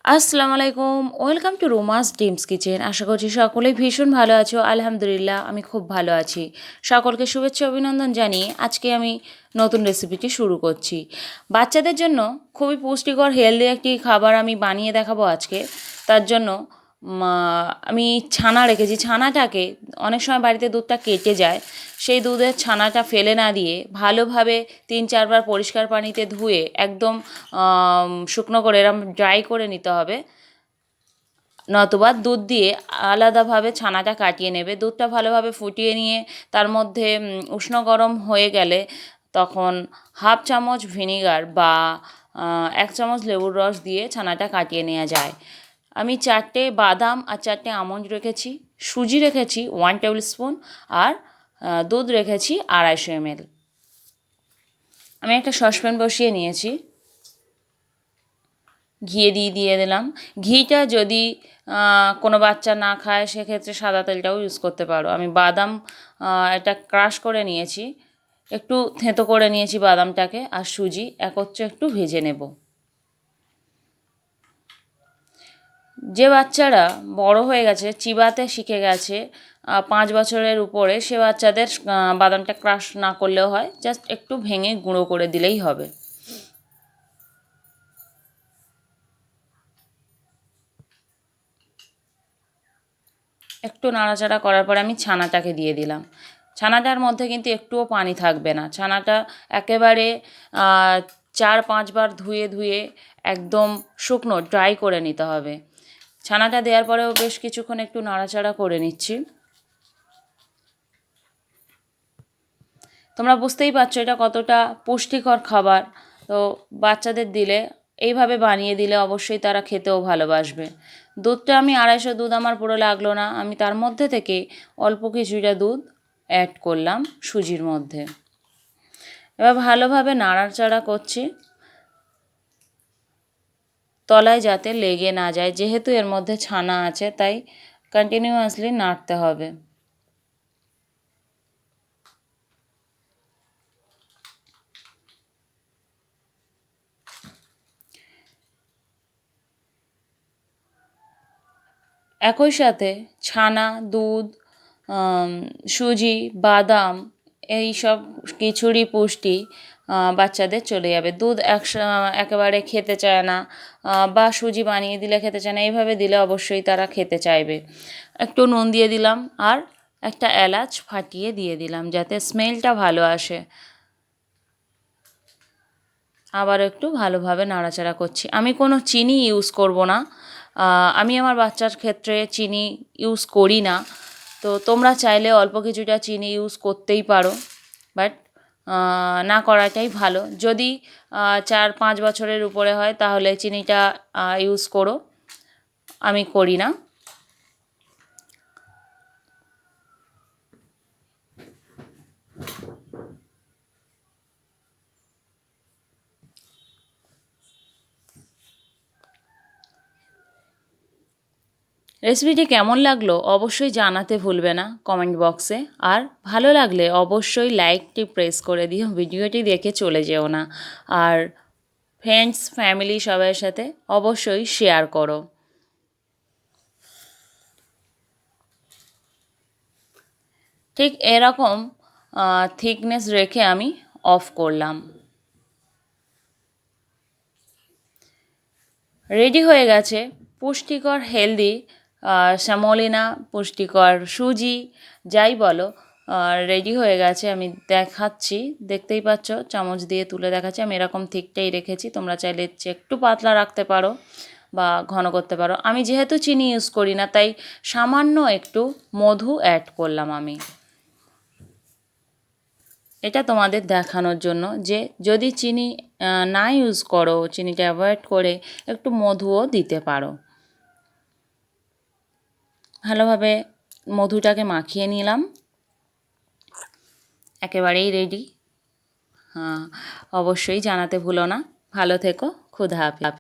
আসসালামু আলাইকুম, welcome to Roma's ডিমস kitchen. আশা করছি সকলেই ভীষণ ভালো আছো। আলহামদুলিল্লাহ আমি খুব ভালো আছি। সকলকে শুভেচ্ছা অভিনন্দন জানিয়ে আজকে আমি নতুন রেসিপিটি শুরু করছি। বাচ্চাদের জন্য খুবই পুষ্টিকর হেলদি একটি খাবার আমি বানিয়ে দেখাবো আজকে। তার জন্য আমি ছানা রেখেছি। ছানাটাকে অনেক সময় বাড়িতে দুধটা কেটে যায়, সেই দুধের ছানাটা ফেলে না দিয়ে ভালোভাবে 3-4 বার পরিষ্কার পানিতে ধুয়ে একদম শুকনো করে এরম ড্রাই করে নিতে হবে। নতুবা দুধ দিয়ে আলাদাভাবে ছানাটা কাটিয়ে নেবে। দুধটা ভালোভাবে ফুটিয়ে নিয়ে তার মধ্যে উষ্ণ গরম হয়ে গেলে তখন 1/2 চামচ ভিনিগার বা 1 চামচ লেবুর রস দিয়ে ছানাটা কাটিয়ে নেওয়া যায়। আমি 4টে বাদাম আর 4টে আমন্ড রেখেছি, সুজি রেখেছি 1 টেবিল স্পুন, আর দুধ রেখেছি 250 ml। আমি একটা সসপ্যান বসিয়ে নিয়েছি, দিয়ে দিলাম। ঘিটা যদি কোনো বাচ্চা না খায় সেক্ষেত্রে সাদা তেলটাও ইউজ করতে পারো। আমি বাদাম এটা ক্রাশ করে নিয়েছি, একটু থেঁতো করে নিয়েছি বাদামটাকে, আর সুজি একত্রে একটু ভেজে নেব। যে বাচ্চারা বড় হয়ে গেছে, চিবাতে শিখে গেছে 5 বছরের উপরে, সে বাচ্চাদের বাদামটা ক্রাশ না করলেও হয়, জাস্ট একটু ভেঙে গুঁড়ো করে দিলেই হবে। একটু নাড়াচাড়া করার পরে আমি ছানাটাকে দিয়ে দিলাম। ছানাটার মধ্যে কিন্তু একটুও পানি থাকবে না। ছানাটা একেবারে 4-5 বার ধুয়ে ধুয়ে একদম শুকনো ড্রাই করে নিতে হবে। ছানাটা দেওয়ার পরেও বেশ কিছুক্ষণ একটু নাড়াচাড়া করে নিচ্ছি। তোমরা বুঝতেই পারছো এটা কতটা পুষ্টিকর খাবার। তো বাচ্চাদের দিলে, এইভাবে বানিয়ে দিলে অবশ্যই তারা খেতেও ভালোবাসবে। দুধটা আমি 250 দুধ আমার পুরো লাগলো না, আমি তার মধ্যে থেকে অল্প কিছুটা দুধ অ্যাড করলাম সুজির মধ্যে। এবার ভালোভাবে নাড়াচাড়া করছি, তলায় যাতে লেগে না যায়। যেহেতু এর মধ্যে ছানা আছে তাই কন্টিনিউয়াসলি নাড়তে হবে। একই সাথে ছানা, দুধ, সুজি, বাদাম, এই সব কিছুরই পুষ্টি বাচ্চাদের চলে যাবে। দুধ একেবারে খেতে চায় না, বা সুজি বানিয়ে দিলে খেতে চায় না, এইভাবে দিলে অবশ্যই তারা খেতে চাইবে। একটু নুন দিয়ে দিলাম, আর একটা এলাচ ফাটিয়ে দিয়ে দিলাম যাতে স্মেলটা ভালো আসে। আবার একটু ভালোভাবে নাড়াচাড়া করছি। আমি কোনো চিনি ইউজ করব না, আমি আমার বাচ্চার ক্ষেত্রে চিনি ইউজ করি না। তো তোমরা চাইলে অল্প কিছুটা চিনি ইউজ করতেই পারো, বাট না করাটাই ভালো। যদি 4-5 বছরের উপরে হয় তাহলে চিনিটা ইউজ করো, আমি করি না। রেসিপিটি কেমন লাগলো অবশ্যই জানাতে ভুলবে না কমেন্ট বক্সে। আর ভালো লাগলে অবশ্যই লাইকটি প্রেস করে দিও, ভিডিওটি দেখে চলে যেও না। আর ফ্রেন্ডস, ফ্যামিলি সবার সাথে অবশ্যই শেয়ার করো। ঠিক এরকম থিকনেস রেখে আমি অফ করলাম। রেডি হয়ে গেছে পুষ্টিকর হেলদি শ্যামলিনা, পুষ্টিকর সুজি, যাই বলো, রেডি হয়ে গেছে। আমি দেখাচ্ছি, দেখতেই পাচ্ছ, চামচ দিয়ে তুলে দেখাচ্ছি। আমি এরকম থিকটাই রেখেছি, তোমরা চাইলে একটু পাতলা রাখতে পারো বা ঘন করতে পারো। আমি যেহেতু চিনি ইউজ করি না তাই সামান্য একটু মধু অ্যাড করলাম আমি। এটা তোমাদের দেখানোর জন্য যে যদি চিনি না ইউজ করো, চিনিটা অ্যাভয়েড করে একটু মধুও দিতে পারো। ভালোভাবে মধুটাকে মাখিয়ে নিলাম, একেবারেই রেডি। হ্যাঁ, অবশ্যই জানাতে ভুলো না। ভালো থেকো, খুদা হাফেজ।